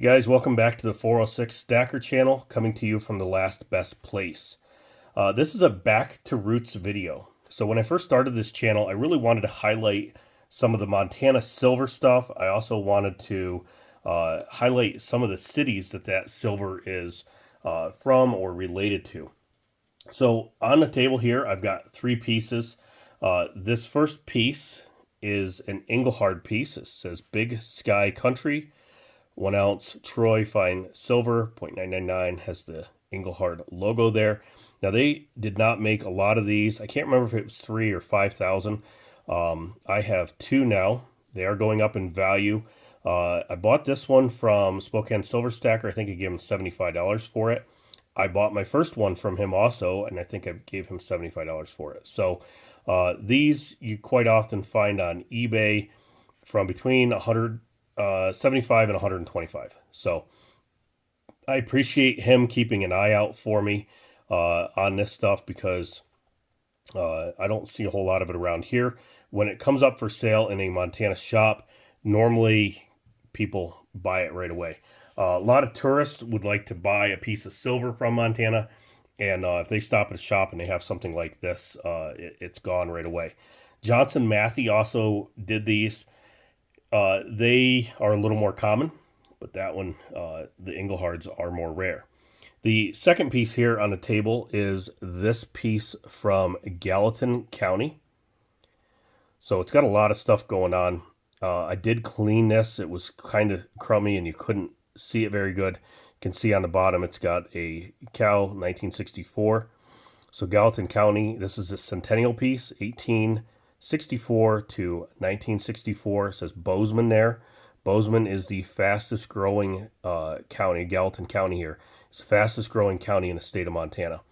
Guys, welcome back to the 406 Stacker channel, coming to you from the last best place. This is a back to roots video. So when I first started this channel, I really wanted to highlight some of the Montana silver stuff. I also wanted to highlight some of the cities that silver is from or related to. So on the table here, I've got three pieces. This first piece is an Engelhard piece. It says Big Sky Country. 1 ounce Troy fine silver, 0.999, has the Engelhard logo there. Now they did not make a lot of these. I can't remember if it was 3 or 5,000. I have 2 now. They are going up in value. I bought this one from Spokane Silver Stacker. I think I gave him $75 for it. I bought my first one from him also, and I think I gave him $75 for it. So these you quite often find on eBay from between 75 and 125. So I appreciate him keeping an eye out for me on this stuff because I don't see a whole lot of it around here. When it comes up for sale in a Montana shop, normally people buy it right away. A lot of tourists would like to buy a piece of silver from Montana, and if they stop at a shop and they have something like this, it's gone right away. Johnson Matthey also did these. They are a little more common, but that one, the Engelhards are more rare. The second piece here on the table is this piece from Gallatin County. So it's got a lot of stuff going on. I did clean this. It was kind of crummy and you couldn't see it very good. You can see on the bottom it's got a cow, 1964. So Gallatin County, this is a Centennial piece, 1864 to 1964. It says Bozeman there. Bozeman is the fastest growing county. Gallatin County here. It's the fastest growing county in the state of Montana.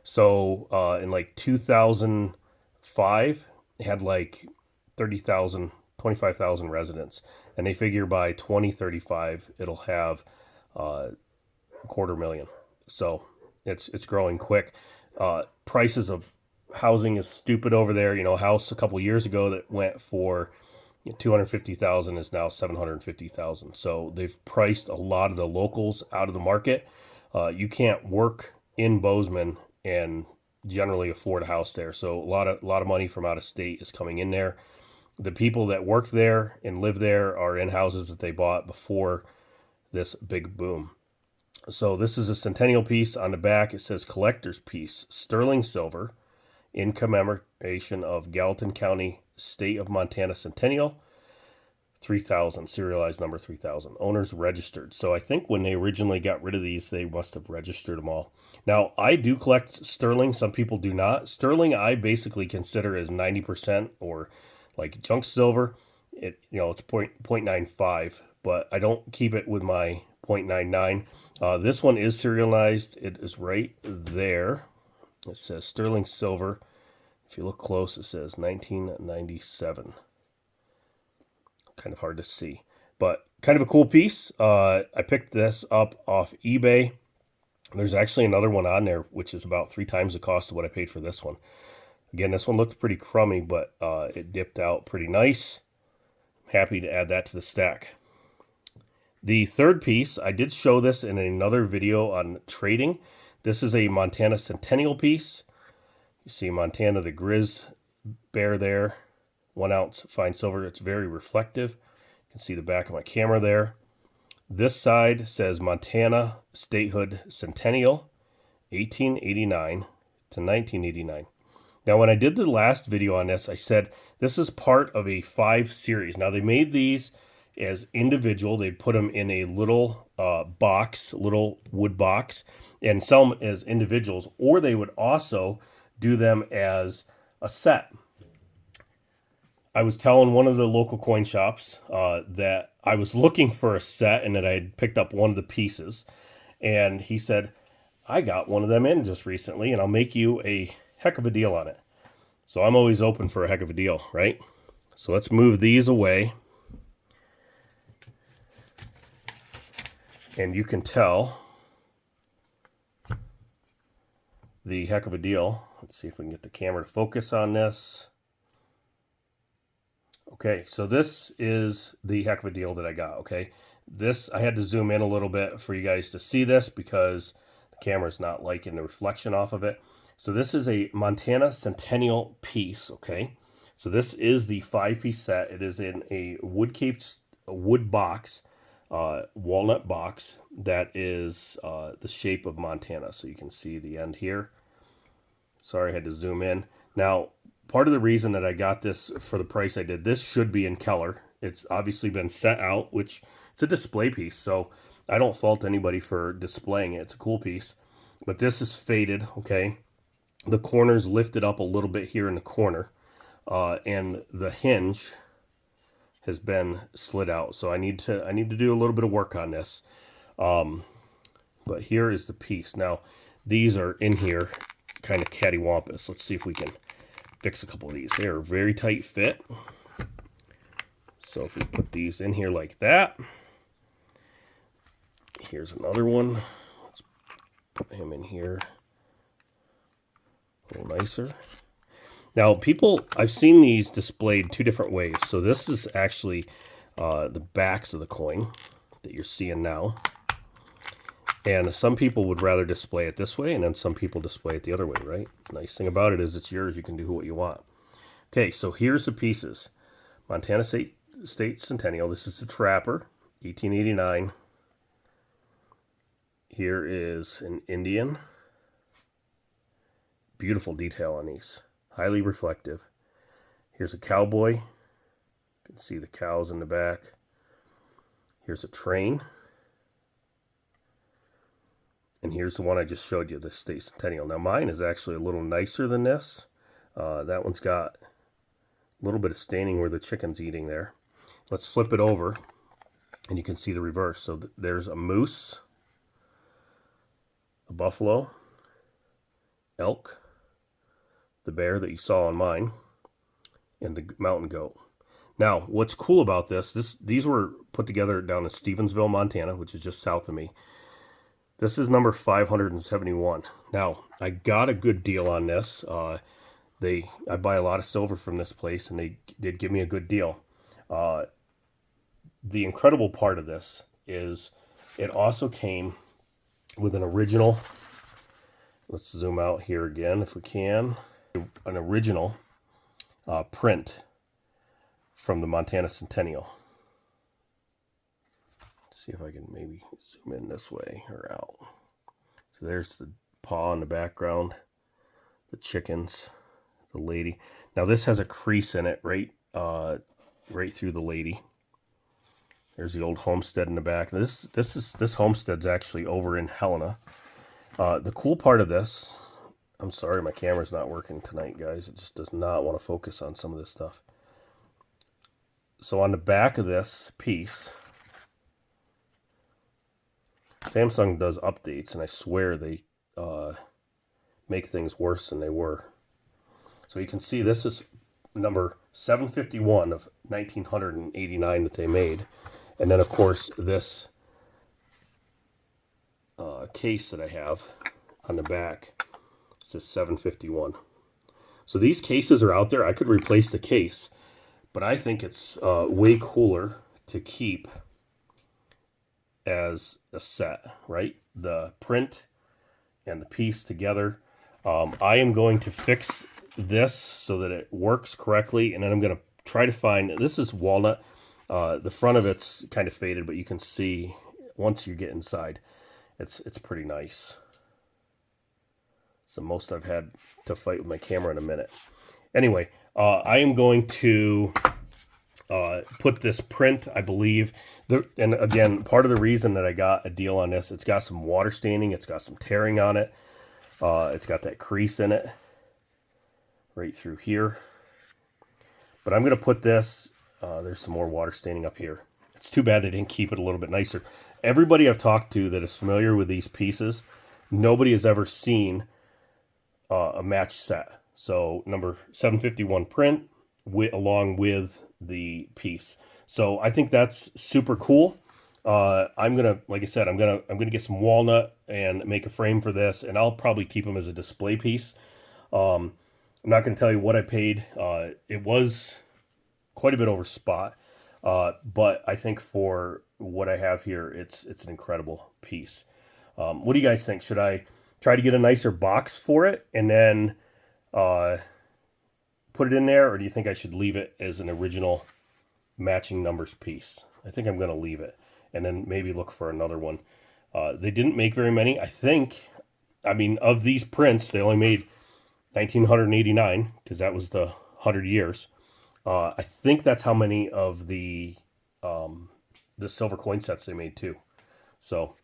So in like 2005, it had like 30,000, 25,000 residents. And they figure by 2035, it'll have 250,000. So it's growing quick. Prices of housing is stupid over there. You know, a house a couple years ago that went for 250,000 is now 750,000. So they've priced a lot of the locals out of the market. You can't work in Bozeman and generally afford a house there. So a lot of money from out of state is coming in there. The people that work there and live there are in houses that they bought before this big boom. So this is a Centennial piece. On the back, it says collector's piece, sterling silver, in commemoration of Gallatin County, State of Montana Centennial, 3000, serialized number 3000. Owners registered. So I think when they originally got rid of these, they must have registered them all. Now, I do collect sterling. Some people do not. Sterling, I basically consider as 90% or like junk silver. It's 0.95, but I don't keep it with my 0.99. This one is serialized. It is right there. It says sterling silver. If you look close, it says 1997. Kind of hard to see, but kind of a cool piece. I picked this up off eBay. There's actually another one on there, which is about 3 times the cost of what I paid for this one. Again, this one looked pretty crummy, but it dipped out pretty nice. I'm happy to add that to the stack. The third piece, I did show this in another video on trading. This is a Montana Centennial piece. You see Montana, the Grizz bear there. 1 ounce fine silver. It's very reflective. You can see the back of my camera there. This side says Montana Statehood Centennial, 1889 to 1989. Now, when I did the last video on this, I said this is part of a 5 series. Now, they made these as individual. They put them in a little box, little wood box, and sell them as individuals, or they would also do them as a set. I was telling one of the local coin shops that I was looking for a set and that I had picked up one of the pieces, and he said, I got one of them in just recently, and I'll make you a heck of a deal on it. So I'm always open for a heck of a deal, right? So let's move these away. And you can tell the heck of a deal. Let's see if we can get the camera to focus on this. Okay, so this is the heck of a deal that I got, okay? This, I had to zoom in a little bit for you guys to see this because the camera's not liking the reflection off of it. So this is a Montana Centennial piece, okay? So this is the 5-piece set. It is in a wood box, walnut box that is the shape of Montana. So you can see the end here. Sorry, I had to zoom in. Now, part of the reason that I got this for the price I did, this should be in Keller. It's obviously been set out, which it's a display piece, so I don't fault anybody for displaying it. It's a cool piece. But this is faded, okay? The corner's lifted up a little bit here in the corner, and the hinge has been slid out. So I need to do a little bit of work on this. But here is the piece. Now, these are in here kind of cattywampus. Let's see if we can fix a couple of these. They are a very tight fit. So if we put these in here like that, here's another one. Let's put him in here a little nicer. Now, I've seen these displayed two different ways. So this is actually the backs of the coin that you're seeing now. And some people would rather display it this way, and then some people display it the other way, right? The nice thing about it is it's yours. You can do what you want. Okay, so here's the pieces. Montana State Centennial. This is the Trapper, 1889. Here is an Indian. Beautiful detail on these. Highly reflective. Here's a cowboy. You can see the cows in the back. Here's a train. And here's the one I just showed you, the State Centennial. Now mine is actually a little nicer than this. That one's got a little bit of staining where the chicken's eating there. Let's flip it over and you can see the reverse. So there's a moose, a buffalo, elk, the bear that you saw on mine, and the mountain goat. Now, what's cool about these were put together down in Stevensville, Montana, which is just south of me. This is number 571. Now, I got a good deal on this. I buy a lot of silver from this place, and they did give me a good deal. The incredible part of this is it also came with an original. Let's zoom out here again if we can. An original print from the Montana Centennial. See if I can maybe zoom in this way or out. So there's the paw in the background, the chickens, the lady. Now this has a crease in it right through the lady. There's the old homestead in the back. This homestead's actually over in Helena. The cool part of this, I'm sorry my camera's not working tonight, guys. It just does not want to focus on some of this stuff. So on the back of this piece, Samsung does updates, and I swear they make things worse than they were. So you can see this is number 751 of 1989 that they made. And then, of course, this case that I have on the back says 751. So these cases are out there. I could replace the case, but I think it's way cooler to keep as a set, right? The print and the piece together. I am going to fix this so that it works correctly, and then I'm going to try to find, this is walnut. The front of it's kind of faded, but you can see once you get inside, it's pretty nice. It's the most I've had to fight with my camera in a minute. Anyway, I am going to put this print, I believe. And again, part of the reason that I got a deal on this, it's got some water staining, it's got some tearing on it. It's got that crease in it right through here. But I'm going to put this, there's some more water staining up here. It's too bad they didn't keep it a little bit nicer. Everybody I've talked to that is familiar with these pieces, nobody has ever seen a match set. So number 751 print along with the piece. So I think that's super cool. I'm gonna, like I said, I'm gonna get some walnut and make a frame for this, and I'll probably keep them as a display piece. I'm not gonna tell you what I paid. It was quite a bit over spot, but I think for what I have here, it's an incredible piece. What do you guys think? Should I try to get a nicer box for it and then put it in there, or do you think I should leave it as an original matching numbers piece? I think I'm going to leave it and then maybe look for another one. They didn't make very many. I think, I mean, of these prints, they only made 1989 because that was the 100 years. I think that's how many of the silver coin sets they made too. So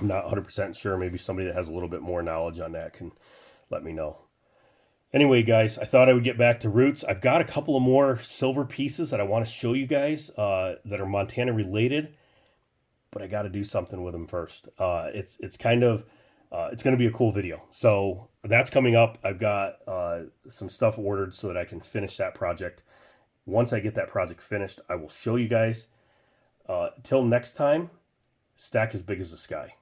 I'm not 100% sure. Maybe somebody that has a little bit more knowledge on that can let me know. Anyway, guys, I thought I would get back to roots. I've got a couple of more silver pieces that I want to show you guys that are Montana related, but I got to do something with them first. It's kind of it's going to be a cool video. So that's coming up. I've got some stuff ordered so that I can finish that project. Once I get that project finished, I will show you guys. Till next time, stack as big as the sky.